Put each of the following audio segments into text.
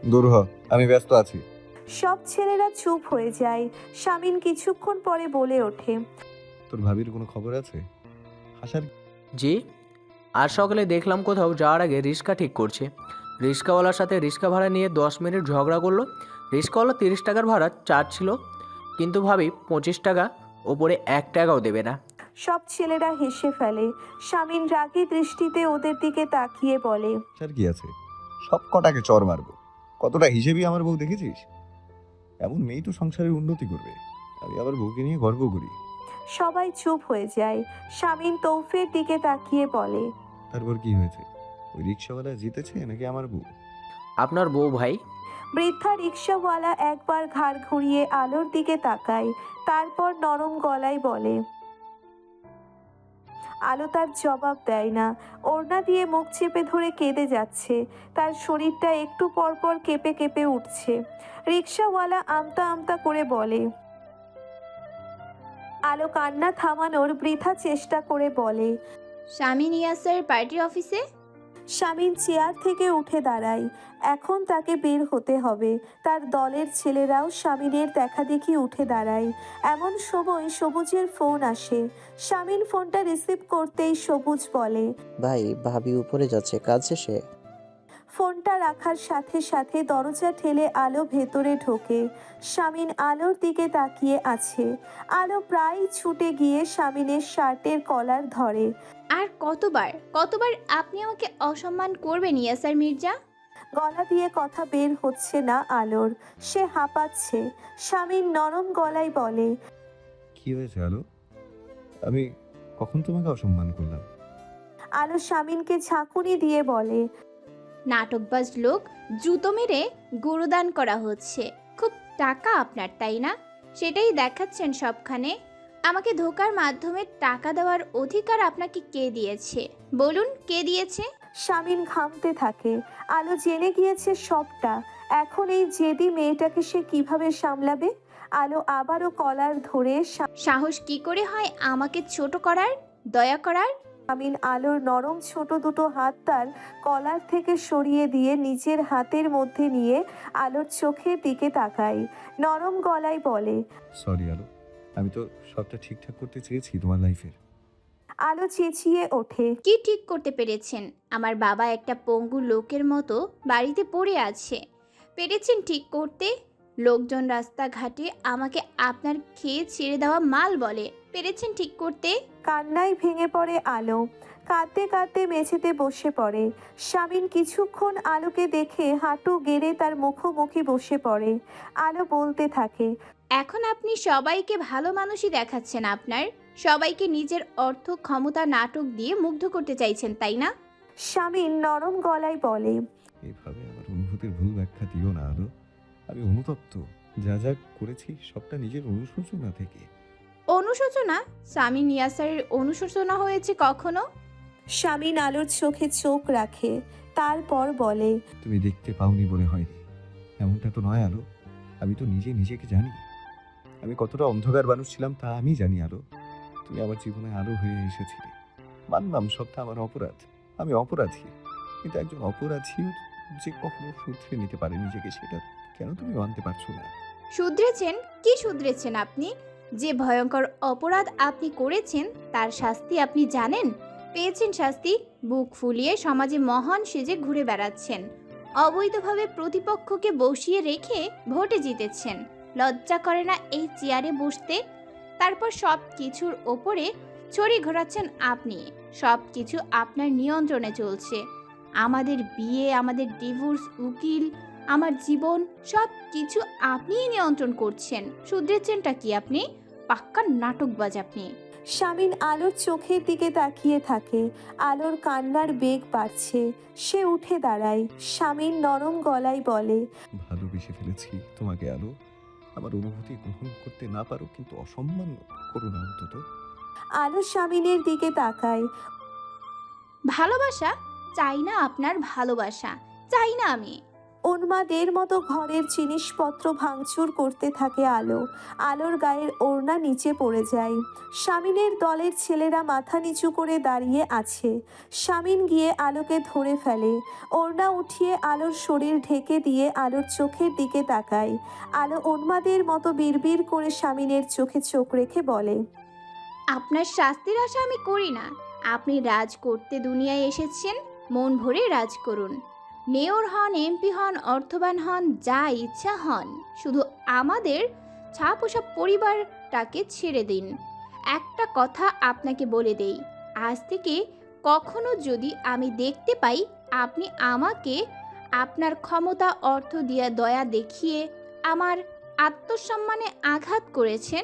দূর হ, আমি ব্যস্ত আছি। সব ছেলেরা চুপ হয়ে যায়। শামিন কিছুক্ষণ পরে বলে ওঠে, তোর ভাবির কোনো খবর আছে? হাসার জি, আজ সকালে দেখলাম কোথাও যাওয়ার আগে রিক্সা ঠিক করছে। রিক্সাওয়ালার সাথে রিক্সা ভাড়া নিয়ে 10 মিনিট ঝগড়া করলো। রিক্সাওয়ালা 30 টাকার ভাড়া চার্জ, কিন্তু ভাবি 25 টাকা, ওপরে 1 টাকাও দেবে না। সব ছেলেরা হেসে ফেলে। শামিন রাগী দৃষ্টিতে ওদের দিকে তাকিয়ে বলে, হাসার কি আছে? সব কটাকে চর মারবো। কতটা হিসেবেই আমার বউ দেখেছিস? এমন মেয়েই তো সংসারের উন্নতি করবে। আমি আবার বউকে নিয়ে গর্ব করি। সবাই চুপ হয়ে যায়। শামিন তৌফের দিকে তাকিয়ে বলে, তারপর কি হয়েছে? ওই রিক্সাওয়ালা জিতেছে নাকি আমার বউ? আপনার বউ ভাই। বৃদ্ধা রিক্সাওয়ালা একবার ঘাড় ঘুরিয়ে আলোর দিকে তাকায়, তারপর নরম গলায় বলে। আলো তার জবাব দেয় না। ওড়না দিয়ে মুখ চেপে ধরে কেঁদে যাচ্ছে। তার শরীরটা একটু পরপর কেঁপে কেঁপে উঠছে। রিক্সাওয়ালা আমতা আমতা করে বলে। আলো কান্না থামানোর বৃথা চেষ্টা করে বলে। শামিন ইয়াসের পার্টি অফিসে। শামিন চেয়ার থেকে উঠে দাঁড়ায়। এখন তাকে বের হতে হবে। তার দলের ছেলেরাও শামিনের দেখাদেখি উঠে দাঁড়ায়। এমন সময় সবুজের ফোন আসে। শামিন ফোনটা রিসিভ করতেই সবুজ বলে। ভাই, ভাবি উপরে যাচ্ছে, কাজ শেষে। ফোনটা রাখার সাথে সাথে দরজা ঠেলে আলো ভেতরে ঢোকে। শামিন আলোর দিকে তাকিয়ে আছে। আলো প্রায় ছুটে গিয়ে শামিনের শার্টের কলার ধরে। আর কতবার কতবার আপনি আমাকে অসম্মান করবেন ইয়াসার মির্জা? গলা দিয়ে কথা বের হচ্ছে না আলোর। সে হাঁপাচ্ছে। শামিন নরম গলায় বলে। কি হয়েছে আলো? আমি কখন তোমাকে অসম্মান করলাম? আলো শামিনকে ঝাঁকুনি দিয়ে বলে। নাটকবাজ লোক, জুতো মেরে গুরুদান করা হচ্ছে। খুব টাকা আপনার, তাই না? সেটাই দেখাচ্ছেন সবখানে। আমাকে ধোকার মাধ্যমে টাকা দেওয়ার অধিকার আপনাকে কে দিয়েছে? বলুন, কে দিয়েছে? শামিন ঘামতে থাকে। আলো জেনে গিয়েছে সবটা। এখন এই জেদি মেয়েটাকে সে কিভাবে সামলাবে? আলো আবারও কলার ধরে সাহস কি করে হয় আমাকে ছোট করার, দয়া করার? শামিন আলোর নরম ছোট দুটো হাত তার কলার থেকে সরিয়ে দিয়ে নিজের হাতের মধ্যে নিয়ে আলোর চোখের দিকে তাকায়। নরম গলায় বলে। সরি আলো, আমি তো সবটা ঠিকঠাক করতে চেয়েছি তোমার লাইফের। আলো চেঁচিয়ে ওঠে। কি ঠিক করতে পেরেছেন? আমার বাবা একটা পঙ্গু লোকের মতো বাড়িতে পড়ে আছে, পেরেছেন ঠিক করতে? লোকজন রাস্তাঘাটে আমাকে আপনার খেয়ে ছেড়ে দেওয়া মাল বলে, পেরেছেন ঠিক করতে? কান্নায় ভেঙে পড়ে আলো। কাঁদতে কাঁদতে মেঝেতে বসে পড়ে। শামিন কিছুক্ষণ আলোকে দেখে হাঁটু গেড়ে তার মুখোমুখি বসে পড়ে। আলো বলতে থাকে। এখন আপনি সবাইকে ভালো মানুষই দেখাচ্ছেন, আপনার সবাইকে নিজের অর্থ ক্ষমতা নাটক দিয়ে মুগ্ধ করতে চাইছেন, তাই না? শামিন নরম গলায় বলে। এইভাবে আমার অনুভূতির ভুল ব্যাখ্যা দিও না আলো। আমি অনুতপ্ত। যা যা করেছি সবটা নিজের অনুশোচনা থেকে। অনুশোচনা? স্বামী নিয়াসারের অনুশোচনা হয়েছে কখনো? শামিন আলোর চোখে চোখ রাখে, তারপর বলে। তুমি দেখতে পাওনি বলে হয়নি, এমনটা তো নয় আলো। আমি তো নিজে নিজেকে জানি। আমি কতটা অন্ধকার মানুষ ছিলাম তা আমি জানি আলো। তুমি আমার জীবনে আলো হয়ে এসেছিলে। মানলাম সবটা আমার অপরাধ, আমি অপরাধী। কিন্তু একজন অপরাধী যে কখনো শুধরে নিতে পারে নিজেকে, সেটা কেন তুমি মানতে পারছো না? শুধরেছেন? কি শুধরেছেন আপনি? যে ভয়ঙ্কর অপরাধ আপনি করেছেন তার শাস্তি আপনি জানেন? পেয়েছেন শাস্তি? বুক ফুলিয়ে সমাজে মহান সেজে ঘুরে বেড়াচ্ছেন। অবৈধভাবে প্রতিপক্ষকে বসিয়ে রেখে ভোটে জিতেছেন। লজ্জা করে না এই চেয়ারে বসতে? তারপর সব কিছুর ওপরে ছড়ি ঘোরাচ্ছেন আপনি। সব কিছু আপনার নিয়ন্ত্রণে চলছে। আমাদের বিয়ে, আমাদের ডিভোর্স, উকিল, আমার জীবন, সব কিছু আপনিই নিয়ন্ত্রণ করছেন। শুধরেছেনটা কি আপনি? পাক্কা নাটকবাজ আপনি। শামিন আলোর চোখের দিকে তাকিয়ে থাকে। আলোর কান্নার বেগ বাড়ছে। সে উঠে দাঁড়ায়। শামিন নরম গলায় বলে। ভালোবেসে ফেলেছি তোমাকে আলো। আমার অনুভূতি গ্রহণ করতে না পারো, কিন্তু অসম্মান করো না অন্তত। আলো শামিনের দিকে তাকায়। ভালোবাসা চাই না, আপনার ভালোবাসা চাই না আমি। উন্মাদের মতো ঘরের জিনিসপত্র ভাঙচুর করতে থাকে আলো। আলোর গায়ের ওড়না নিচে পড়ে যায়। শামিনের দলের ছেলেরা মাথা নিচু করে দাঁড়িয়ে আছে। শামিন গিয়ে আলোকে ধরে ফেলে। ওড়না উঠিয়ে আলোর শরীর ঢেকে দিয়ে আলোর চোখের দিকে তাকায়। আলো উন্মাদের মতো বিড়বিড় করে শামিনের চোখে চোখ রেখে বলে, আপনার শাস্তির আশা আমি করি না। আপনি রাজ করতে দুনিয়ায় এসেছেন, মন ভরে রাজ করুন। মেয়র হন, এমপি হন, অর্থবান হন, যা ইচ্ছা হন, শুধু আমাদের ছাপোষা পরিবারটাকে ছেড়ে দিন। একটা কথা আপনাকে বলে দেই, আজ থেকে কখনো যদি আমি দেখতে পাই আপনি আমাকে আপনার ক্ষমতা, অর্থ দিয়া দয়া দেখিয়ে আমার আত্মসম্মানে আঘাত করেছেন,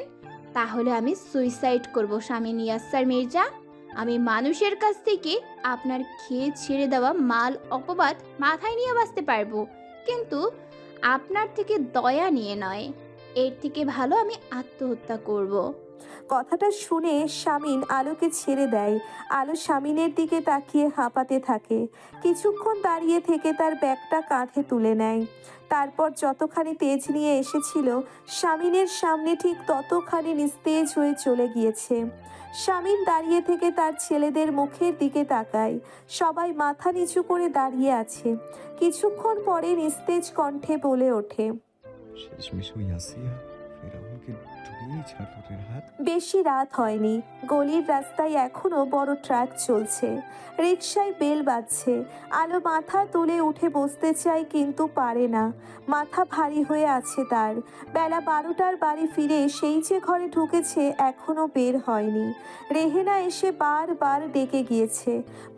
তাহলে আমি সুইসাইড করব শামীম ইয়াসসার মির্জা। আমি মানুষের কাছ থেকে আপনার খেয়ে ছেড়ে দেওয়া মাল অপবাদ মাথায় নিয়ে বাঁচতে পারবো, কিন্তু আপনার থেকে দয়া নিয়ে নয়। এর থেকে ভালো আমি আত্মহত্যা করব। কথাটা শুনে শামিন আলোকে ছেড়ে দেয়। আলো শামিনের দিকে তাকিয়ে হাঁপাতে থাকে। কিছুক্ষণ দাঁড়িয়ে থেকে তার ব্যাগটা কাঁধে তুলে নেয়। তারপর যতখানি তেজ নিয়ে এসেছিল শামিনের সামনে ঠিক ততখানি নিস্তেজ হয়ে চলে গিয়েছে। শামিন দাঁড়িয়ে থেকে তার ছেলেদের মুখের দিকে তাকায়। সবাই মাথা নিচু করে দাঁড়িয়ে আছে। কিছুক্ষণ পরে নিস্তেজ কণ্ঠে বলে ওঠে, শেষমেশ ওই আসিয়া ফেরাউনকে ডুবিয়েই ছাড়লো রে হাত। বেশি রাত হয়নি। গলির রাস্তায় এখনো বড় ট্রাক চলছে। রিকশায় বেল বাজছে। আলো মাথা তুলে উঠে বসতে চায় কিন্তু পারে না। মাথা ভারী হয়ে আছে তার। বেলা 12টার বাড়ি ফিরে সেই যে ঘরে ঢুকেছে এখনো বের হয়নি। রেহেনা এসে বারবার ডেকে গিয়েছে,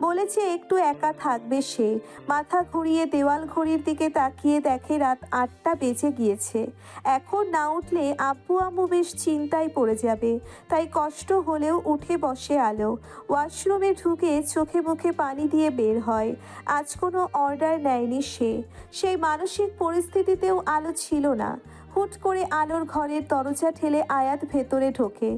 বলেছে একটু একা থাকবে সে। মাথা ঘুরিয়ে দেওয়াল ঘড়ির দিকে তাকিয়ে দেখে রাত 8টা বেজে গিয়েছে। এখন না উঠলে আব্বু আম্মু বেশ চিন্তায় পড়ে যাবে। তাই কষ্ট হলেও উঠে বসে আলো। ওয়াশরুমে ঢুকে চোখে মুখে পানি দিয়ে বের হয়। আজ কোনো অর্ডার নেয়নি সে। সেই মানসিক পরিস্থিতিতেও আলো ছিল না। হুট করে আলোর ঘরের দরজা ঠেলে আয়াত ভেতরে ঢোকে।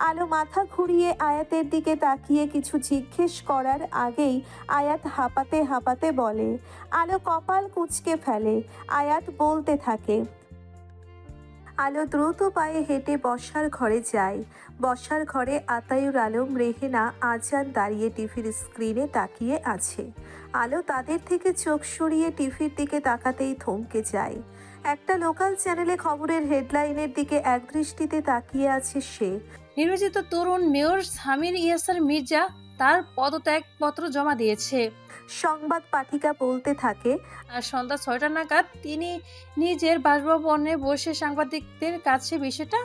আলো মাথা ঘুরিয়ে আয়াতের দিকে তাকিয়ে কিছু জিজ্ঞেস করার আগেই আয়াত হাঁপাতে হাঁপাতে বলে। আলো কপাল কুঁচকে ফেলে। আয়াত বলতে থাকে। আলো দ্রুত পায়ে হেঁটে বসার ঘরে যায়। বসার ঘরে আতায়ুর আলম, রেহেনা, আজান দাঁড়িয়ে টিভির স্ক্রিনে তাকিয়ে আছে। আলো তাদের থেকে চোখ সরিয়ে টিভির দিকে তাকাতেই থমকে যায়। একটা লোকাল চ্যানেলে খবরের হেডলাইনের দিকে একদৃষ্টিতে তাকিয়ে আছে সে। নির্বাচিত তরুণ মেয়র শামীম ইয়াসসার মির্জা তার পদত্যাগপত্র জমা দিয়েছে। সংবাদ পাঠিকা বলতে থাকে, আর সন্ধ্যা 6টা নাগাদ তিনি নিজের বাসভবনে বসে সাংবাদিকদের কাছে বিষয়টা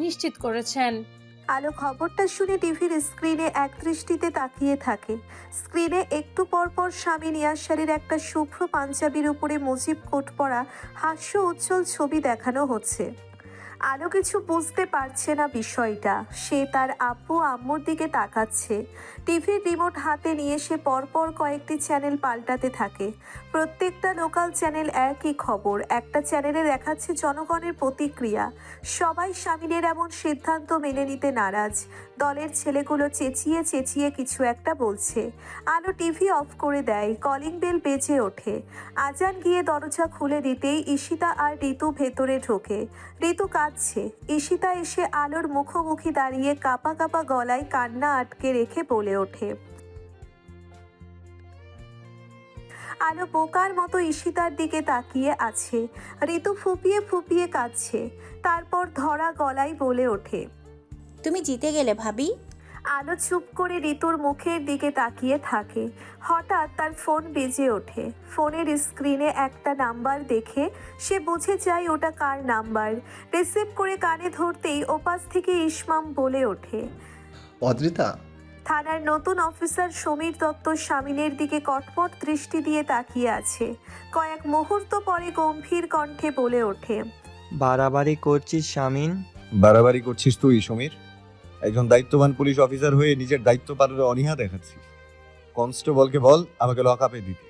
নিশ্চিত করেছেন। আলো খবরটা শুনে টিভির স্ক্রিনে একদৃষ্টিতে তাকিয়ে থাকে। স্ক্রিনে একটু পর পর শামীম ইয়াসসারের একটা শুভ্র পাঞ্জাবির উপরে মুজিব কোট পরা হাস্য উজ্জ্বল ছবি দেখানো হচ্ছে। আলো কিছু বুঝতে পারছে না বিষয়টা। সে তার আব্বু আম্মুর দিকে তাকাচ্ছে। টিভির রিমোট হাতে নিয়ে সে পরপর কয়েকটি চ্যানেল পাল্টাতে থাকে। প্রত্যেকটা লোকাল চ্যানেল একই খবর। একটা চ্যানেলে দেখাচ্ছে জনগণের প্রতিক্রিয়া। সবাই শামিনের এমন সিদ্ধান্ত মেনে নিতে নারাজ। দলের ছেলেগুলো চেঁচিয়ে চেঁচিয়ে কিছু একটা বলছে। আলো টিভি অফ করে দেয়। কলিং বেল বেজে ওঠে। আজান গিয়ে দরজা খুলে দিতেই ঈশিতা আর ঋতু ভেতরে ঢোকে। ঋতু কাঁদছে। ঈশিতা এসে আলোর মুখোমুখি দাঁড়িয়ে কাঁপা কাঁপা গলায় কান্না আটকে রেখে বলে ওঠে। আলো বোকার মতো ঈশিতার দিকে তাকিয়ে আছে। ঋতু ফুপিয়ে ফুপিয়ে কাঁদছে। তারপর ধরা গলায় বলে ওঠে, তুমি জিতে গেলে ভাবি। আলো চুপ করে ঋতুর মুখের দিকে তাকিয়ে থাকে। হঠাৎ তার ফোন বেজে ওঠে। ফোনের স্ক্রিনে একটা নাম্বার দেখে সে বুঝে যায় ওটা কার নাম্বার। রিসিভ করে কানে ধরতেই ওপাশ থেকে ইসমাম বলে ওঠে, অদ্রিতা। থানার নতুন অফিসার সমীর দত্ত শামিনের দিকে কটমট দৃষ্টি দিয়ে তাকিয়ে আছে। কয়েক মুহূর্ত পরে গম্ভীর কণ্ঠে বলে ওঠে, বাড়াবাড়ি করছিস শামিন। বাড়াবাড়ি করছিস তুই সমীর। একজন দায়িত্ববান পুলিশ অফিসার হয়ে নিজের দায়িত্ব পালনে অনীহা দেখাচ্ছিস। কনস্টেবলকে বল আমাকে লকআপে দিতে।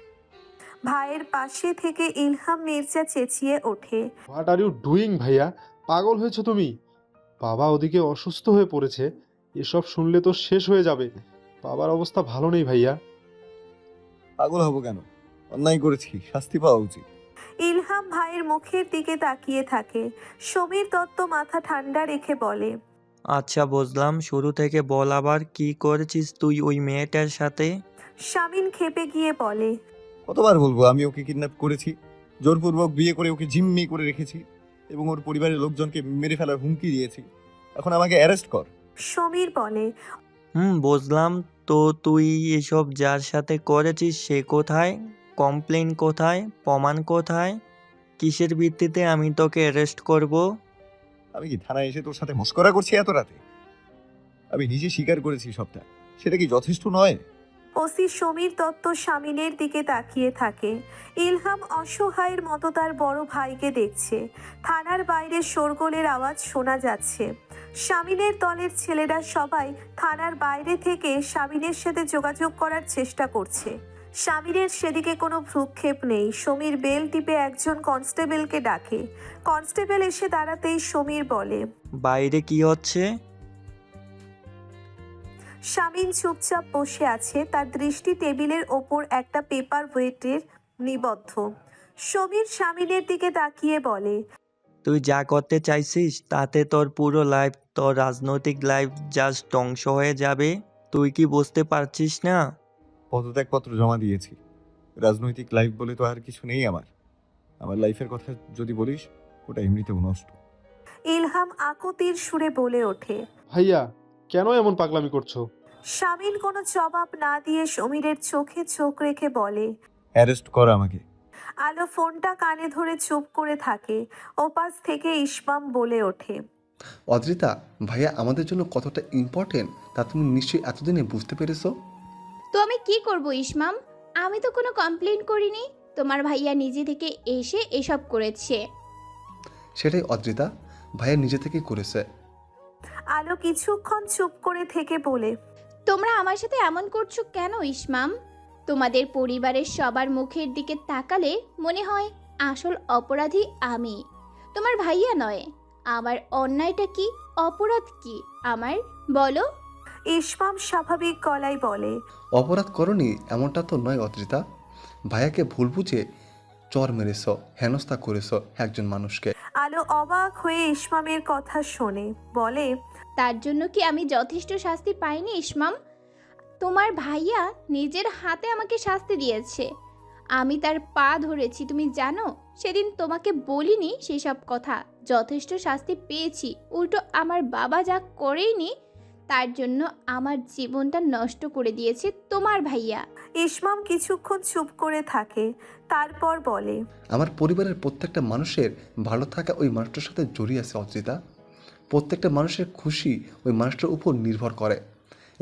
ভাইয়ের পাশে থেকে ইলহাম মির্জা চেঁচিয়ে ওঠে, হোয়াট আর ইউ ডুইং ভাইয়া? পাগল হয়েছো তুমি? বাবা ওদিকে অসুস্থ হয়ে পড়েছে। এসব শুনলে তো শেষ হয়ে যাবে। বাবার অবস্থা ভালো নেই ভাইয়া। পাগল হব কেন? অন্যায় করেছি, শাস্তি পাওয়া উচিত। ইলহাম ভাইয়ের মুখের দিকে তাকিয়ে থাকে। সমীর দত্ত মাথা ঠান্ডা রেখে বলে, আচ্ছা বুঝলাম, শুরু থেকে বল আবার কি করেছিস তুই ওই মেয়েটার সাথে? শামিন ক্ষেপে গিয়ে বলে, কতবার বলবো আমি ওকে কিডন্যাপ করেছি, জোরপূর্বক বিয়ে করে ওকে জিম্মি করে রেখেছি এবং ওর পরিবারের লোকজনকে মেরে ফেলার হুমকি দিয়েছি। এখন আমাকে অ্যারেস্ট কর। সমীর বলে, বুঝলাম। তো তুই এসব যার সাথে করেছিস সে কোথায়? কমপ্লেন কোথায়? প্রমাণ কোথায়? কিসের ভিত্তিতে আমি তোকে অ্যারেস্ট করব? আমি কি থানায় এসে তোর সাথে মস্করা করছি এত রাতে? আমি নিজে স্বীকার করেছি সবটা, সেটা কি যথেষ্ট নয়? ওসি সমীর দত্ত শামিনের দিকে তাকিয়ে থাকে। ইলহাম অসহায়ের মতো তার বড় ভাইকে দেখছে। থানার বাইরে শোরগোলের আওয়াজ শোনা যাচ্ছে। শামিনের দলের ছেলেরা সবাই থানার বাইরে থেকে শামিনের সাথে যোগাযোগ করার চেষ্টা করছে। শামিনের সেদিকে কোনো ভ্রুক্ষেপ নেই। সমীর বেল টিপে একজন কনস্টেবলকে ডাকে। কনস্টেবল এসে দাঁড়াতেই সমীর বলে, বাইরে কি হচ্ছে? শামিন চুপচাপ বসে আছে, তার দৃষ্টি টেবিলের ওপর একটা পেপার ওয়েটের নিবদ্ধ। সমীর শামিনের দিকে তাকিয়ে বলে, তুই যা করতে চাইছিস তাতে তোর পুরো লাইফ, তোর রাজনৈতিক লাইফ জাস্ট ধ্বংস হয়ে যাবে। তুই কি বুঝতে পারছিস না? পদত্যাগপত্র জমা দিয়েছি। রাজনৈতিক লাইফ বলে তো আর কিছু নেই আমার। আমার লাইফের কথা যদি বলিস, ওটা এমনিতেও নষ্ট। ইলহাম আকুতির সুরে বলে ওঠে। ভাইয়া, কেন এমন পাগলামি করছো? শামিন কোনো জবাব না দিয়ে সমীরের চোখে চোখ রেখে বলে, অ্যারেস্ট কর আমাকে। আলো ফোনটা কানে ধরে চুপ করে থাকে। ওপাশ থেকে ইসমাম বলে ওঠে, অদ্রিতা, ভাইয়া আমাদের জন্য কতটা ইম্পর্টেন্ট তা তুমি নিশ্চয়ই এতদিনে বুঝতে পেরেছো। তো আমি কি করব ইসমাম? আমি তো কোনো কমপ্লেন করিনি। তোমার ভাইয়া নিজে থেকে এসে এসব করেছে। সেটাই অদ্রিতা, ভাইয়া নিজে থেকেই করেছে। আলো কিছুক্ষণ চুপ করে থেকে বলে, তোমরা আমার সাথে এমন করছো কেন ইসমাম? তোমাদের পরিবারের সবার মুখের দিকে তাকালে মনে হয় আসল অপরাধী আমি, তোমার ভাইয়া নয়। আমার অন্যায়টা কি, অপরাধ কি আমার, বলো? ইসমাম স্বাভাবিক গলায় বলে, অপরাধ করনি এমনটা তো নয় অদ্রিতা। ভাইয়াকে ভুল বুঝে চর মেরেছ, হেনস্থা করেছ একজন মানুষকে। আলো অবাক হয়ে ইসমামের কথা শোনে, বলে, তার জন্য কি আমি যথেষ্ট শাস্তি পাইনি ইসমাম? তোমার ভাইয়া নিজের হাতে আমাকে শাস্তি দিয়েছে। আমি তার পা ধরেছি, তুমি জানো। সেদিন তোমাকে বলিনি সেসব কথা। যথেষ্ট শাস্তি পেয়েছি। উল্টো আমার বাবা যা করেইনি তার জন্য আমার জীবনটা নষ্ট করে দিয়েছে তোমার ভাইয়া। ইসমাম কিছুক্ষণ চুপ করে থাকে, তারপর বলে, আমার পরিবারের প্রত্যেকটা মানুষের ভালো থাকা ওই মানুষটার সাথে জড়িয়ে আছে অদ্রিতা। প্রত্যেকটা মানুষের খুশি ওই মানুষটার উপর নির্ভর করে।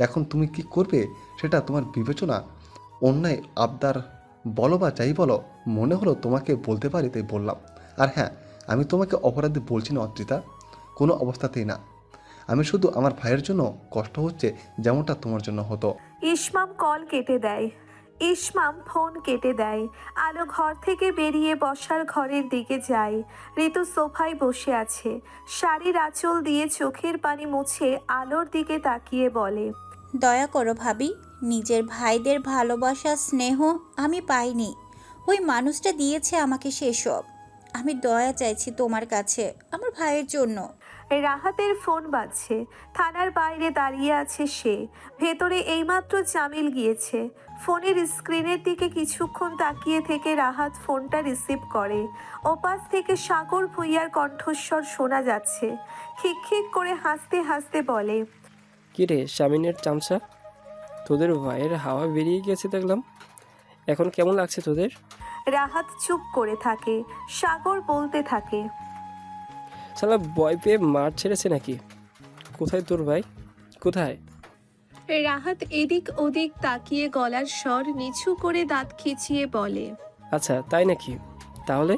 এখন তুমি কি করবে সেটা তোমার বিবেচনা। অন্যায় আবদার বলো বা যাই বলো, মনে হলো তোমাকে বলতে পারি তাই বললাম। আর হ্যাঁ, আমি তোমাকে অপরাধী বলছি না অদ্রিতা, কোনো অবস্থাতেই না। আমি শুধু আমার ভাইয়ের জন্য কষ্ট হচ্ছে যেমনটা তোমার জন্য হতো। ইসমাম কল কেটে দেয়। ইসমাম ফোন কেটে দেয়। আলো ঘর থেকে বেরিয়ে বসার ঘরের দিকে যায়। ঋতু সোফায় বসে আছে, শাড়ির আঁচল দিয়ে চোখের পানি মুছে আলোর দিকে তাকিয়ে বলে, দয়া করো ভাবি, নিজের ভাইদের ভালোবাসা স্নেহ আমি পাইনি। ওই মানুষটা দিয়েছে আমাকে সেসব। আমি দয়া চাইছি তোমার কাছে আমার ভাইয়ের জন্য। রাহাতের ফোন বাজছে। থানার বাইরে দাঁড়িয়ে আছে সে। ভেতরে এইমাত্র জামিল গিয়েছে। ফোনের স্ক্রিনের দিকে কিছুক্ষণ তাকিয়ে থেকে রাহাত ফোনটা রিসিভ করে। ওপাশ থেকে সাগর ভুইয়ার কণ্ঠস্বর শোনা যাচ্ছে। খিকখিক করে হাসতে হাসতে বলে, কি রে শামিনের চামচা, তোদের ভাইয়ের হাওয়া বেরিয়ে গেছে দেখলাম। এখন কেমন লাগছে তোদের? রাহাত চুপ করে থাকে। সাগর বলতে থাকে, শালা ভয় পেয়ে মার ছেড়েছে নাকি? কোথায় তোর ভাই, কোথায়? রাহাত এদিক ওদিক তাকিয়ে গলার স্বর নিচু করে দাঁত খিচিয়ে বলে, আচ্ছা তাই নাকি? তাহলে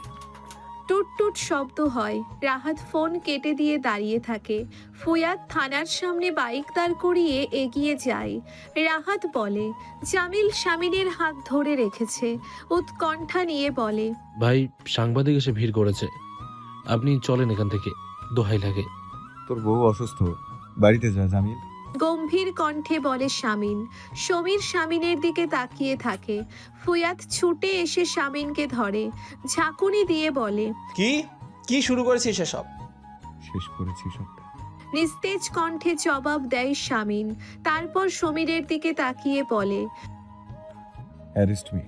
টুট টুট শব্দ হয়। রাহাত ফোন কেটে দিয়ে দাঁড়িয়ে থাকে। ফুয়াদ থানার সামনে বাইক দাঁড় করিয়ে এগিয়ে যায়। রাহাত বলে, জামিল শামিনের হাত ধরে রেখেছে। উৎকণ্ঠা নিয়ে বলে, ভাই, সাংবাদিক এসে ভিড় করেছে, আপনি চলেন এখান থেকে, দোহাই লাগে। তোর বউ অসুস্থ, বাড়িতে যা জামিল। গম্ভীর কণ্ঠে বলে শামিন। সমীর শামিনের দিকে তাকিয়ে থাকে। ফুয়াদ ছুটে এসে শামিনকে ধরে, ঝাঁকুনি দিয়ে বলে, কি কি শুরু করেছিস এসব? শেষ করেছি সবটা। নিস্তেজ কণ্ঠে জবাব দেয় শামিন। তারপর সমীরের দিকে তাকিয়ে বলে, অ্যারেস্ট মি।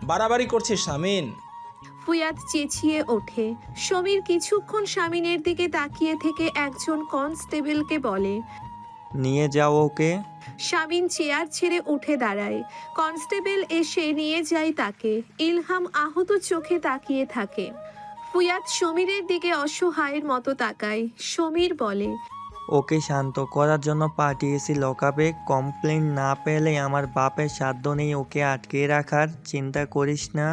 বাড়াবাড়ি করছিস শামিন। ফুয়াদ চেঁচিয়ে ওঠে। সমীর কিছুক্ষণ শামিনের দিকে তাকিয়ে থেকে একজন কনস্টেবলকে বলে, নিয়ে যাও ওকে। শামিন চেয়ার ছেড়ে উঠে দাঁড়ায়। কনস্টেবল এসে নিয়ে যায় তাকে। ইলহাম আহত চোখে তাকিয়ে থাকে। ফুয়াদ সমীরের দিকে অসহায়ের মতো তাকায়। সমীর বলে, ওকে শান্ত করার জন্য পাঠিয়েছি লকআপে। কমপ্লেন না পেলে আমার বাপের সাধ্য নেই ওকে আটকে রাখার। চিন্তা করিস না।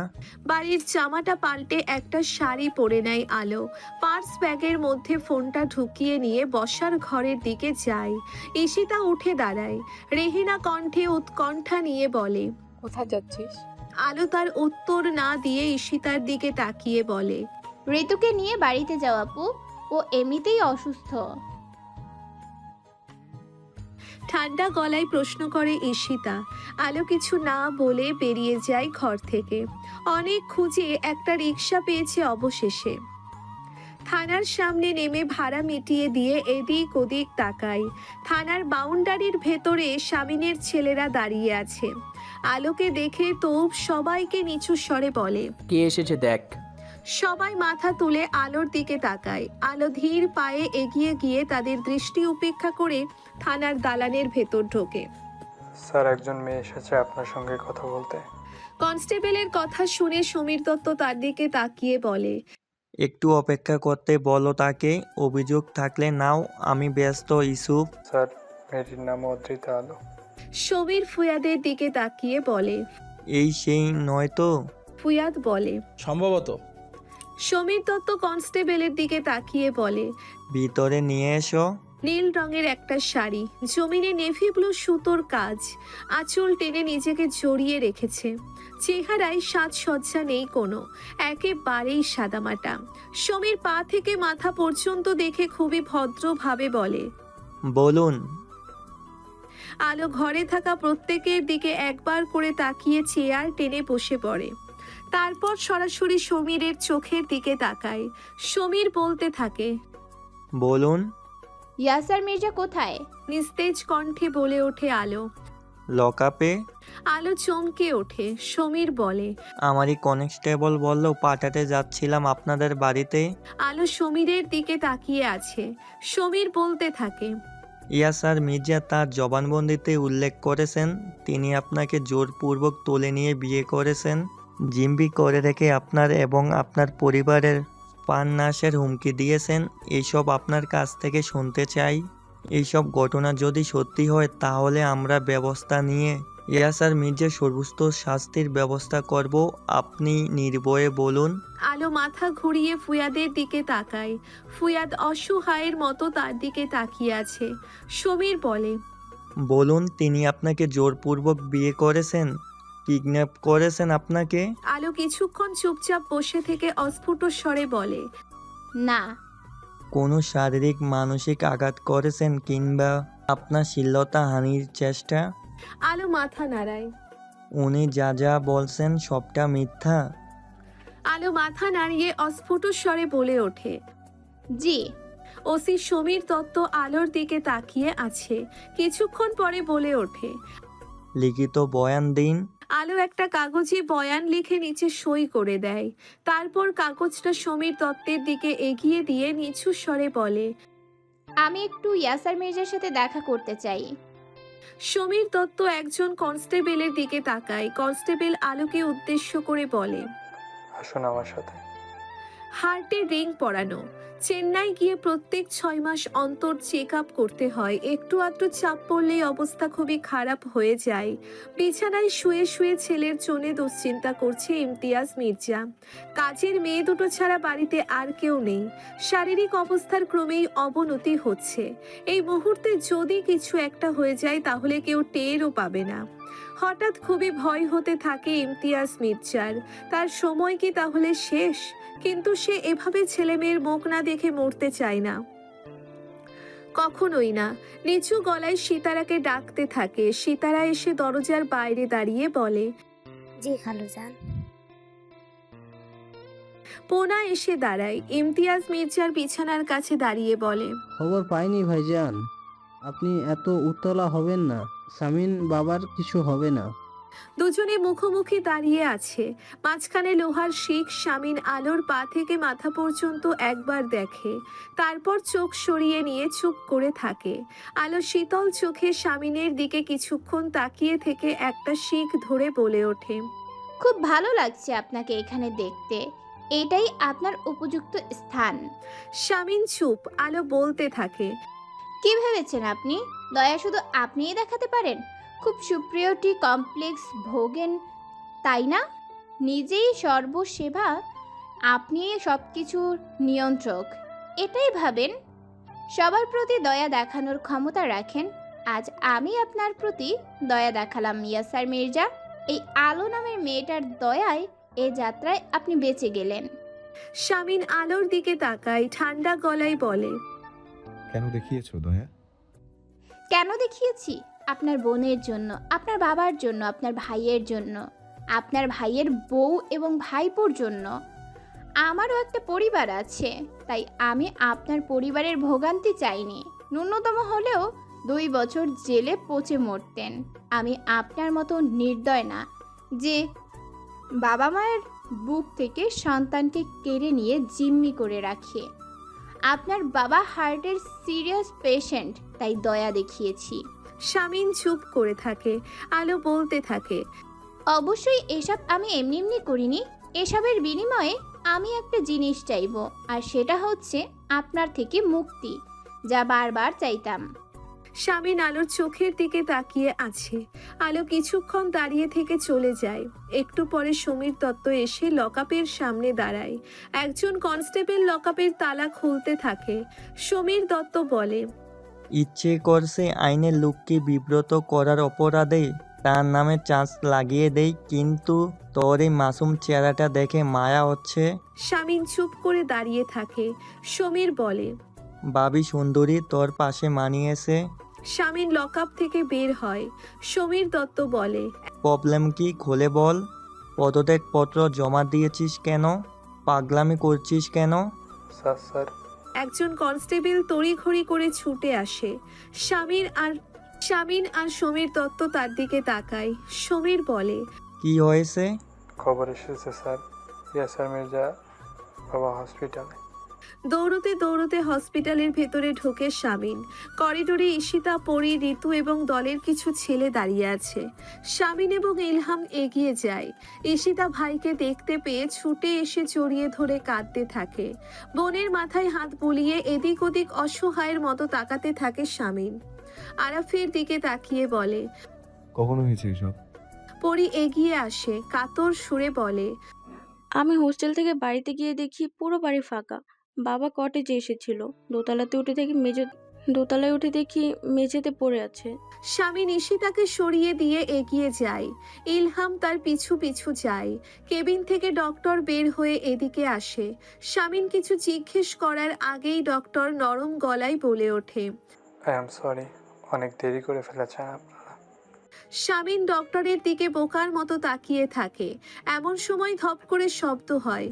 বাড়ির জামাটা পাল্টে একটা শাড়ি পরে নেয় আলো। পার্স ব্যাগের মধ্যে ফোনটা ঢুকিয়ে নিয়ে বসার ঘরের দিকে যায়। ঈশিতা উঠে দাঁড়ায়। রেহিনা কণ্ঠে উৎকণ্ঠা নিয়ে বলে, কোথায় যাচ্ছিস? আলো তার উত্তর না দিয়ে ঈশিতার দিকে তাকিয়ে বলে, ঋতুকে নিয়ে বাড়িতে যাও আপু, ও এমনিতেই অসুস্থ। ঠান্ডা গলায় প্রশ্ন করে ঈশিতা। আলো কিছু না বলে বেরিয়ে যায় ঘর থেকে। অনেক খুঁজে একটা রিক্সা পেয়েছে অবশেষে। থানার সামনে নেমে ভাড়া মিটিয়ে দিয়ে এদিক ওদিক তাকায়। থানার বাউন্ডারির ভেতরে শামিনের ছেলেরা দাঁড়িয়ে আছে। আলোকে দেখে তৌব সবাইকে নিচু স্বরে বলে, কে এসেছে দেখ। সবাই মাথা তুলে আলোর দিকে তাকায়। আলো ধীর পায়ে এগিয়ে গিয়ে তাদের দৃষ্টি উপেক্ষা করে থানার দালানের ভেতর ঢোকে। স্যার, একজন মেয়ে এসেছে আপনার সঙ্গে কথা বলতে। কনস্টেবলের কথা শুনে সমীর দত্ত তার দিকে তাকিয়ে বলে, একটু অপেক্ষা করতে বলো তাকে। অভিযোগ থাকলে নাও, আমি ব্যস্ত। ইসুফ। স্যার, মেয়েটির নাম অদ্রিতা আলো। সমীর ফুয়াদের দিকে তাকিয়ে বলে, এই সেই নয় তো? ফুয়াদ বলে, সম্ভবত। সমীর দত্ত কনস্টেবলের দিকে তাকিয়ে বলে, ভিতরে নিয়ে এসো। নীল রঙের একটা শাড়ি, জমিনে নেভি ব্লু সুতোর কাজ, আঁচল টেনে নিজেকে জড়িয়ে রেখেছে। চেহারায় সাজসজ্জা নেই কোনো, একেবারেই সাদামাটা। সমীর পা থেকে মাথা পর্যন্ত দেখে খুবই ভদ্রভাবে বলে, বলুন। আলো ঘরে থাকা প্রত্যেকের দিকে একবার করে তাকিয়ে চেয়ার টেনে বসে পড়ে। তারপর সরাসরি সমীরের চোখের দিকে তাকায়। সমীর বলতে থাকে, বলুন। ইয়াসার মির্জা কোথায়? নিস্তেজ কণ্ঠে বলে ওঠে আলো। লকআপে। আলো চমকে ওঠে। সমীর বলে, আমারই কনস্টেবল বলল পাঠাতে যাচ্ছিলাম আপনাদের বাড়িতে। আলো সমীরের দিকে তাকিয়ে আছে। সমীর বলতে থাকে, ইয়াসার মির্জা তার জবানবন্দিতে উল্লেখ করেছেন তিনি আপনাকে জোরপূর্বক তুলে নিয়ে বিয়ে করেছেন, জিম্মি করে রেখে আপনার এবং আপনার পরিবারের প্রাণনাশের হুমকি দিয়েছেন। এইসব আপনার কাছ থেকে শুনতে চাই। এইসব ঘটনা যদি সত্যি হয় তাহলে আমরা ব্যবস্থা নিয়ে ইয়াসার মির্জার সর্বোচ্চ শাস্তির ব্যবস্থা করব। আপনি নির্ভয়ে বলুন। আলো মাথা ঘুরিয়ে ফুয়াদের দিকে তাকায়। ফুয়াদ অসহায়ের মতো তার দিকে তাকিয়ে আছে। সমীর বলে, বলুন, তিনি আপনাকে জোরপূর্বক বিয়ে করেছেন, কিডন্যাপ করেছেন আপনাকে? আলো কিছুক্ষণ চুপচাপ বসে থেকে অস্ফুট স্বরে বলে, না। কোনো শারীরিক মানসিক আঘাত করেছেন কিংবা আপনার শ্লীলতা হানির চেষ্টা? আলো মাথা নাড়ায়। উনি যা যা বলছেন সবটা মিথ্যা? আলো মাথা নাড়িয়ে অস্ফুট স্বরে বলে ওঠে, জি। ওসি সমীর দত্ত আলোর দিকে তাকিয়ে আছে। কিছুক্ষণ পরে বলে ওঠে, লিখিত বয়ান দিন। আলো একটা কাগজে বয়ান লিখে নিচে সই করে দেয়। তারপর কাগজটা সমীর দত্তের দিকে এগিয়ে দিয়ে নিচু স্বরে বলে, আমি একটু ইয়াসার মির্জার সাথে দেখা করতে চাই। সমীর দত্ত একজন কনস্টেবলের দিকে তাকায়। কনস্টেবল আলোকে উদ্দেশ্য করে বলে, আসুন আমার সাথে। হার্টে রিং পরানো। চেন্নাই গিয়ে প্রত্যেক 6 মাস অন্তর চেক আপ করতে হয়। একটু আধটু চাপ পড়লেই অবস্থা খুবই খারাপ হয়ে যায়। বিছানায় শুয়ে শুয়ে ছেলের জন্য দুশ্চিন্তা করছে ইমতিয়াজ মির্জা। কাজের মেয়ে দুটো ছাড়া বাড়িতে আর কেউ নেই। শারীরিক অবস্থার ক্রমেই অবনতি হচ্ছে। এই মুহূর্তে যদি কিছু একটা হয়ে যায় তাহলে কেউ টেরও পাবে না। হঠাৎ খুবই ভয় হতে থাকে ইমতিয়াজ মির্জার। তার সময় কি তাহলে শেষ? কিন্তু সে এভাবে ছেলে মেয়ের মুখ না দেখে মরতে চায় না। কখনোই না। নিচু গলায় সিতারাকে ডাকতে থাকে। সিতারা এসে দরজার বাইরে দাঁড়িয়ে বলে, জি খালুজান। পোনা এসে দাঁড়ায়। ইমতিয়াজ মির্জার বিছানার কাছে দাঁড়িয়ে বলে, খবর পাইনি ভাইজান, আপনি এত উতলা হবেন না, সামিন বাবার কিছু হবে না। দুজনে মুখোমুখি দাঁড়িয়ে আছে। মাঝখানে লোহার শিক। শামিন আলোর পা থেকে মাথা পর্যন্ত একবার দেখে, তারপর চোখ সরিয়ে নিয়ে চুপ করে থাকে। আলো শীতল চোখে শামিনের দিকে কিছুক্ষণ তাকিয়ে থেকে একটা শিক ধরে বলে ওঠে, খুব ভালো লাগছে আপনাকে এখানে দেখতে, এটাই আপনার উপযুক্ত স্থান। শামিন চুপ। আলো বলতে থাকে, কি ভেবেছেন আপনি দয়া শুধু আপনিই দেখাতে পারেন? খুব সুপ্রিয়টি কমপ্লেক্স ভোগেন তাই না? নিজেই সর্বসেবা, আপনি সব কিছুর নিয়ন্ত্রক, এটাই ভাবেন? সবার প্রতি দয়া দেখানোর ক্ষমতা রাখেন। আজ আমি আপনার প্রতি দয়া দেখালাম মিয়াসার মির্জা। এই আলো নামের মেয়েটার দয়ায় এ যাত্রায় আপনি বেঁচে গেলেন। শামিন আলোর দিকে তাকায়, ঠান্ডা গলায় বলে, কেন দেখিয়েছো দয়া? কেন দেখিয়েছি? আপনার বোনের জন্য, আপনার বাবার জন্য, আপনার ভাইয়ের জন্য, আপনার ভাইয়ের বউ এবং ভাইপোর জন্য। আমারও একটা পরিবার আছে, তাই আমি আপনার পরিবারের ভোগান্তি চাইনি। ন্যূনতম হলেও 2 বছর জেলে পচে মরতেন। আমি আপনার মতো নির্দয় না যে বাবা মায়ের বুক থেকে সন্তানকে কেড়ে নিয়ে জিম্মি করে রাখে। আপনার বাবা হার্টের সিরিয়াস পেশেন্ট, তাই দয়া দেখিয়েছি। শামিন চুপ করে থাকে। আলো বলতে থাকে, অবশ্যই এসব আমি এমনি এমনি করিনি। এসবের বিনিময়ে আমি একটা জিনিস চাইবো, আর সেটা হচ্ছে আপনার থেকে মুক্তি, যা বারবার চাইতাম। শামিন আলোর চোখের দিকে তাকিয়ে আছে। আলো কিছুক্ষণ দাঁড়িয়ে থেকে চলে যায়। একটু পরে সমীর দত্ত এসে লকআপের সামনে দাঁড়ায়। একজন কনস্টেবল লকআপের তালা খুলতে থাকে। সমীর দত্ত বলে, ইচ্ছে করছে আইনের লোককে বিব্রত করার অপরাধে তার নামে চার্জ লাগিয়ে দেই, কিন্তু তোর এই মাসুম চেহারাটা দেখে মায়া হচ্ছে। শামিন চুপ করে দাঁড়িয়ে থাকে। সমীর বলে, ভাবি সুন্দরী তোর পাশে মানিয়েছে। শামিন লকআপ থেকে বের হয়। সমীর দত্ত বলে, প্রবলেম কি খুলে বল। পদত্যাগপত্র জমা দিয়েছিস কেন? পাগলামি করছিস কেন? স্যার একজন কনস্টেবল তড়িঘড়ি করে ছুটে আসে। শামিন আর সমীর দত্ত তার দিকে তাকায়। সমীর বলে, কি হয়েছে? খবর এসেছে স্যার, ইয়াসার মির্জা বাবা হসপিটালে। দৌড়তে দৌড়তে হসপিটালের ভেতরে ঢোকে শামিন। করিডোরে ঈশিতা, পরি, ঋতু এবং দলের কিছু ছেলে দাঁড়িয়ে আছে। শামিন এবং ইলহাম এগিয়ে যায়। ঈশিতা ভাইকে দেখতে পেয়ে ছুটে এসে জড়িয়ে ধরে কাঁদতে থাকে। বোনের মাথায় হাত বুলিয়ে এদিক ওদিক অসহায়ের মতো তাকাতে থাকে শামিন। আরাফের দিকে তাকিয়ে বলে, কখনো হয়েছে এসব? পরি এগিয়ে আসে, কাতর সুরে বলে, আমি হোস্টেল থেকে বাড়িতে গিয়ে দেখি পুরো বাড়ি ফাঁকা। বাবা কটেজে এসেছিল, দোতলায় উঠে দেখি মেঝেতে পড়ে আছে। শামিন ঈশিতাকে সরিয়ে দিয়ে এগিয়ে যায়। ইলহাম তার পিছু পিছু যায়। কেবিন থেকে ডক্টর বের হয়ে এদিকে আসে। শামিন কিছু জিজ্ঞেস করার আগেই ডক্টর নরম গলায় বলে ওঠে, আই এম সরি, অনেক দেরি করে ফেলেছেন আপনারা। শামিন ডক্টরের দিকে বোকার মতো তাকিয়ে থাকে। এমন সময় ধপ করে শব্দ হয়।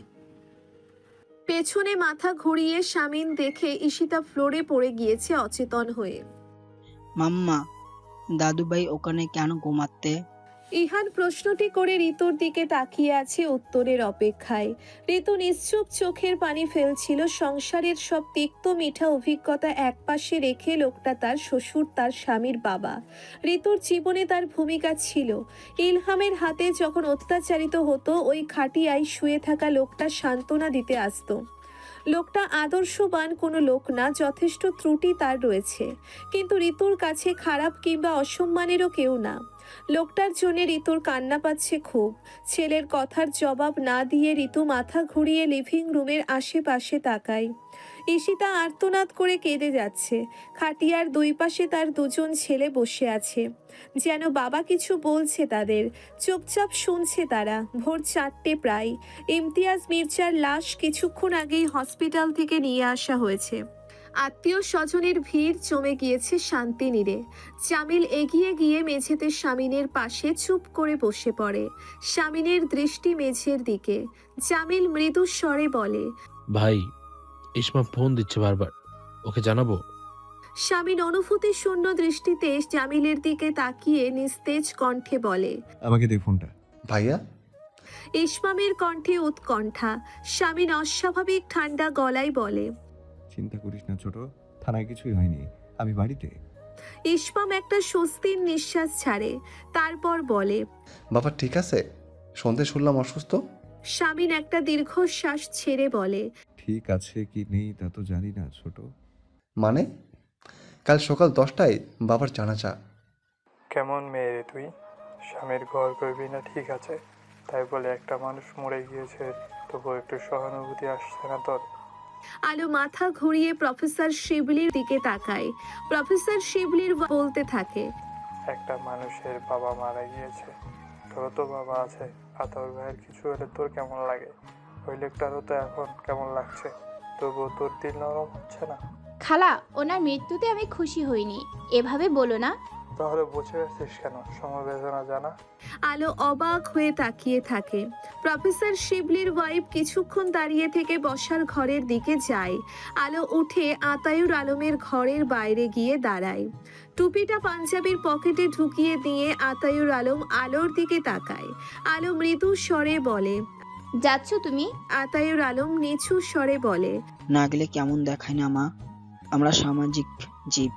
পেছনে মাথা ঘুরিয়ে শামিন দেখে ঈশিতা ফ্লোরে পড়ে গিয়েছে অচেতন হয়ে। মাম্মা, দাদুভাই ওখানে কেন ঘুমাতে? ইহান প্রশ্নটি করে ঋতুর দিকে তাকিয়ে আছে উত্তরের অপেক্ষায়। ঋতু নিশ্চুপ চোখের পানি ফেলছিল। সংসারের সব তিক্ত মিঠা অভিজ্ঞতা একপাশে রেখে লোকটা তার শ্বশুর, তার স্বামীর বাবা। ঋতুর জীবনে তার ভূমিকা ছিল। ইলহামের হাতে যখন অত্যাচারিত হতো, ওই খাটিয়ায় শুয়ে থাকা লোকটা সান্ত্বনা দিতে আসতো। লোকটা আদর্শবান কোনো লোক না, যথেষ্ট ত্রুটি তার রয়েছে, কিন্তু ঋতুর কাছে খারাপ কিংবা অসম্মানেরও কেউ না। লোকটার জন্য ঋতুর কান্না পাচ্ছে খুব। ছেলের কথার জবাব না দিয়ে ঋতু মাথা ঘুরিয়ে লিভিং রুমের আশেপাশে তাকায়। ঈশিতা আর্তনাদ করে কেঁদে যাচ্ছে। খাটিয়ার দুই পাশে তার দুজন ছেলে বসে আছে, যেন বাবা কিছু বলছে তাদের। চুপচাপ শুনছে তারা। ভোর 4টে প্রায়। ইমতিয়াজ মির্জার লাশ কিছুক্ষণ আগেই হসপিটাল থেকে নিয়ে আসা হয়েছে। আত্মীয় স্বজনের ভিড় জমে গিয়েছে শান্তিনীরে। জামিল এগিয়ে গিয়ে মেঝেতে শামিনের পাশে চুপ করে বসে পড়ে। শামিনের দৃষ্টি মেঝের দিকে। জামিল মৃদু স্বরে বলে, ভাই, ইসমা ফোন দিচ্ছে বারবার, ওকে জানাবো? শামিন অনুভূতি শূন্য দৃষ্টিতে জামিলের দিকে তাকিয়ে নিস্তেজ কণ্ঠে বলে, আমাকে দে ফোনটা। ভাইয়া? ইসমামের কণ্ঠে উৎকণ্ঠা। শামিন অস্বাভাবিক ঠান্ডা গলায় বলে, চিন্তা করিস না ছোট, থানায় কিছুই হয়নি, আমি বাড়িতে। ইসমাম একটা স্বস্তির নিঃশ্বাস ছাড়ে, তারপর বলে, বাবা ঠিক আছে? সন্ধ্যে শুনলাম অসুস্থ। শামিন একটা দীর্ঘশ্বাস ছেড়ে বলে, ঠিক আছে কি নেই তা তো জানি না ছোট। মানে? কাল সকাল 10টায় বাবার জানাজা। কেমন মেয়ে রে তুই? স্বামীর ঘর করবি না ঠিক আছে, তাই বলে একটা মানুষ মরে গিয়েছে তবু একটু সহানুভূতি আসছে না তোর? আলো মাথা ঘুরিয়ে প্রফেসর শিবলির দিকে তাকায়। প্রফেসর শিবলির বলতে থাকে, একটা মানুষের বাবা মারা গিয়েছে, তোরও তো বাবা আছে, আর তোর ভাইয়ের কিছু হলে তোর কেমন লাগে? ওই লোকটারও তো এখন কেমন লাগছে, তবুও তোর দিল নরম হচ্ছে না? খালা, ওনার মৃত্যুতে আমি খুশি হইনি, এভাবে বলো না। তাহলে বসে আছিস কেন? সমবেদনা জানা। আলো অবাক হয়ে তাকিয়ে থাকে। প্রফেসর শিবলির ওয়াইফ কিছুক্ষণ দাঁড়িয়ে থেকে বসার ঘরের দিকে যায়। আলো উঠে আতায়ুর আলমের ঘরের বাইরে গিয়ে দাঁড়ায়। টুপিটা পাঞ্জাবির পকেটে ঢুকিয়ে দিয়ে আতায়ুর আলম আলোর দিকে তাকায়। আলো মৃদু স্বরে বলে, যাচ্ছ তুমি? আতায়ুর আলম নিচু স্বরে বলে, না গেলে কেমন দেখায় না মা, আমরা সামাজিক জীব।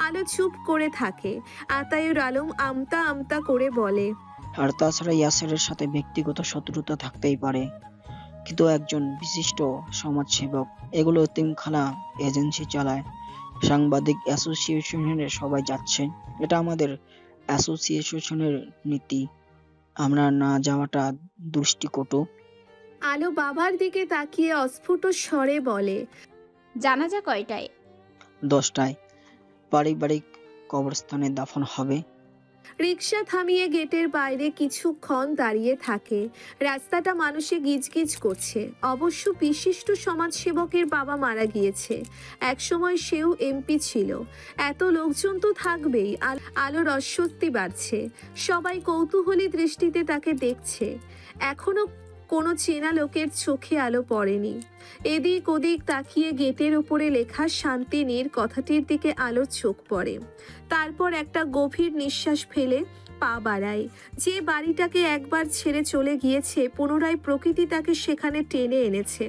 আলো চুপ করে থাকে। আতায়ুর আলম আমতা আমতা করে বলে, আর তাছাড়া ইয়াসেরের সাথে ব্যক্তিগত শত্রুতা থাকতেই পারে, কিন্তু একজন বিশিষ্ট সমাজসেবক এগুলো এতিমখানা এজেন্সি চালায়, সাংবাদিক অ্যাসোসিয়েশনের সবাই যাচ্ছে, এটা আমাদের অ্যাসোসিয়েশনের নীতি, আমরা না যাওয়াটা দৃষ্টিকটু। আলো বাবার দিকে তাকিয়ে অস্ফুট স্বরে বলে, জানাজা কয়টায়? 10টায় পারিবারিক কবরস্থানে দাফন হবে। রিকশা থামিয়ে গেটের বাইরে কিছুক্ষণ দাঁড়িয়ে থাকে। রাস্তাটা মানুষে গিজগিজ করছে। অবশ্য বিশিষ্ট সমাজসেবকের বাবা মারা গিয়েছে, একসময় সেও এমপি ছিল। এত লোকজন তো থাকবেই। আলোর অস্বস্তি বাড়ছে। সবাই কৌতূহলী দৃষ্টিতে তাকে দেখছে। এখনো কোনো চেনা লোকের চোখে আলো পড়েনি। এদিক ওদিক তাকিয়ে গেটের উপরে লেখা শান্তিনীর কথাটির দিকে আলোর চোখ পড়ে। তারপর একটা গভীর নিঃশ্বাস ফেলে পা বাড়ায়। যে বাড়িটাকে একবার ছেড়ে চলে গিয়েছে, পুনরায় প্রকৃতি তাকে সেখানে টেনে এনেছে।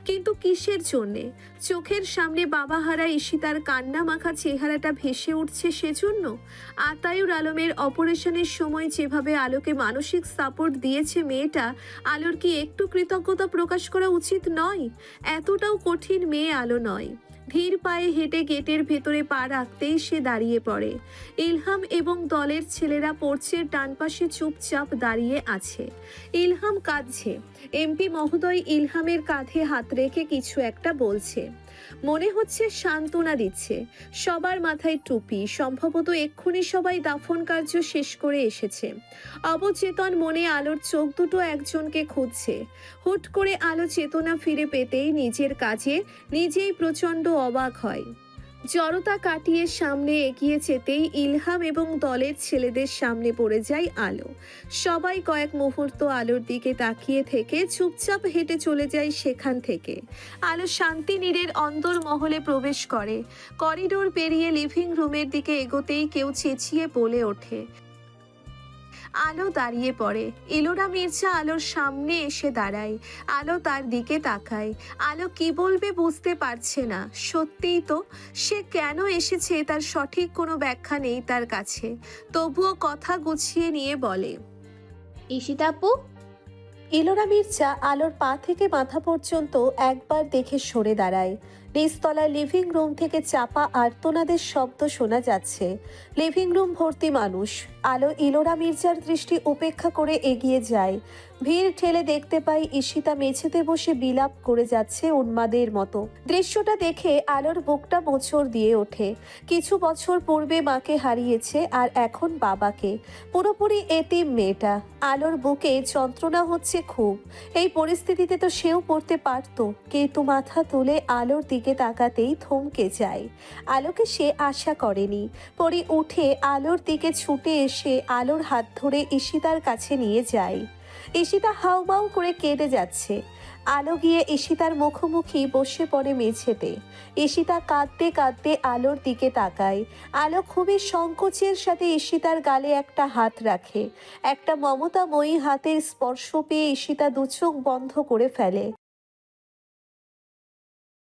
কিন্তু কিসের জন্যে? চোখের সামনে বাবাহারা ঈশিতার কান্না মাখা চেহারাটা ভেসে উঠছে সেজন্য? আতায়ুর আলমের অপারেশনের সময় যেভাবে আলোকে মানসিক সাপোর্ট দিয়েছে মেয়েটা, আলোর কি একটু কৃতজ্ঞতা প্রকাশ করা উচিত নয়? এতটাও কঠিন মেয়ে আলো নয়। ধীর পায়ে হেঁটে গেটের ভেতরে পা রাখতেই সে দাঁড়িয়ে পড়ে। ইলহাম এবং দলের ছেলেরা পোর্চের ডান পাশে চুপচাপ দাঁড়িয়ে আছে। ইলহাম কাঁদছে। এমপি মহোদয় ইলহামের কাঁধে হাত রেখে কিছু একটা বলছে, মনে হচ্ছে সান্ত্বনা দিচ্ছে। সবার মাথায় টুপি, সম্ভবত এক্ষুনি সবাই দাফন কার্য শেষ করে এসেছে। অবচেতন মনে আলোর চোখ দুটো একজনকে খুঁজছে। হুট করে আলো চেতনা ফিরে পেতেই নিজের কাজে নিজেই প্রচণ্ড অবাক হয়। জড়তা কাটিয়ে সামনে এগিয়ে যেতেই ইলহাম এবং দলের ছেলেদের সামনে পড়ে যায় আলো। সবাই কয়েক মুহূর্ত আলোর দিকে তাকিয়ে থেকে চুপচাপ হেঁটে চলে যায় সেখান থেকে। আলো শান্তিনীরের অন্দরমহলে প্রবেশ করে। করিডোর পেরিয়ে লিভিং রুমের দিকে এগোতেই কেউ চেঁচিয়ে বলে ওঠে। আলো দাঁড়িয়ে পড়ে। ইলোরা মির্জা আলোর সামনে এসে দাঁড়ায়। আলো তার দিকে তাকায়। আলো কি বলবে বুঝতে পারছে না। সত্যিই তো, সে কেন এসেছে তার সঠিক কোনো ব্যাখ্যা নেই তার কাছে। তবুও কথা গুছিয়ে নিয়ে বলে, ঈশিতা আপু। ইলোরা মির্জা আলোর পা থেকে মাথা পর্যন্ত একবার দেখে সরে দাঁড়ায়। নিচতলার লিভিং রুম থেকে চাপা আর্তনাদের শব্দ শোনা যাচ্ছে। লিভিং রুম ভর্তি মানুষ। আলো ইলোরা মির্জার দৃষ্টি উপেক্ষা করে এগিয়ে যায়। ভিড় ঠেলে দেখতে পাই ঈশিতা মেঝেতে বসে বিলাপ করে যাচ্ছে উন্মাদের মতো। দৃশ্যটা দেখে আলোর বুকটা মোচড় দিয়ে ওঠে। কিছু বছর পূর্বে মাকে হারিয়েছে, আর এখন বাবাকে। পুরোপুরি এতিম মেয়েটা। আলোর বুকে যন্ত্রণা হচ্ছে খুব। এই পরিস্থিতিতে তো সেও পড়তে পারতো। কিন্তু মাথা তুলে আলোর দিকে দিকে তাকাতেই থমকে যায়। আলোকে সে আশা করেনি। পরি উঠে আলোর দিকে ছুটে এসে আলোর হাত ধরে ঈশিতার কাছে নিয়ে যায়। ঈশিতা হাউমাউ করে কেঁদে যাচ্ছে। আলো গিয়ে ঈশিতার মুখোমুখি বসে পড়ে মেঝেতে। ঈশিতা কাঁদতে কাঁদতে আলোর দিকে তাকায়। আলো খুবই সংকোচের সাথে ঈশিতার গালে একটা হাত রাখে। একটা মমতাময়ী হাতের স্পর্শ পেয়ে ঈশিতা দু চোখ বন্ধ করে ফেলে।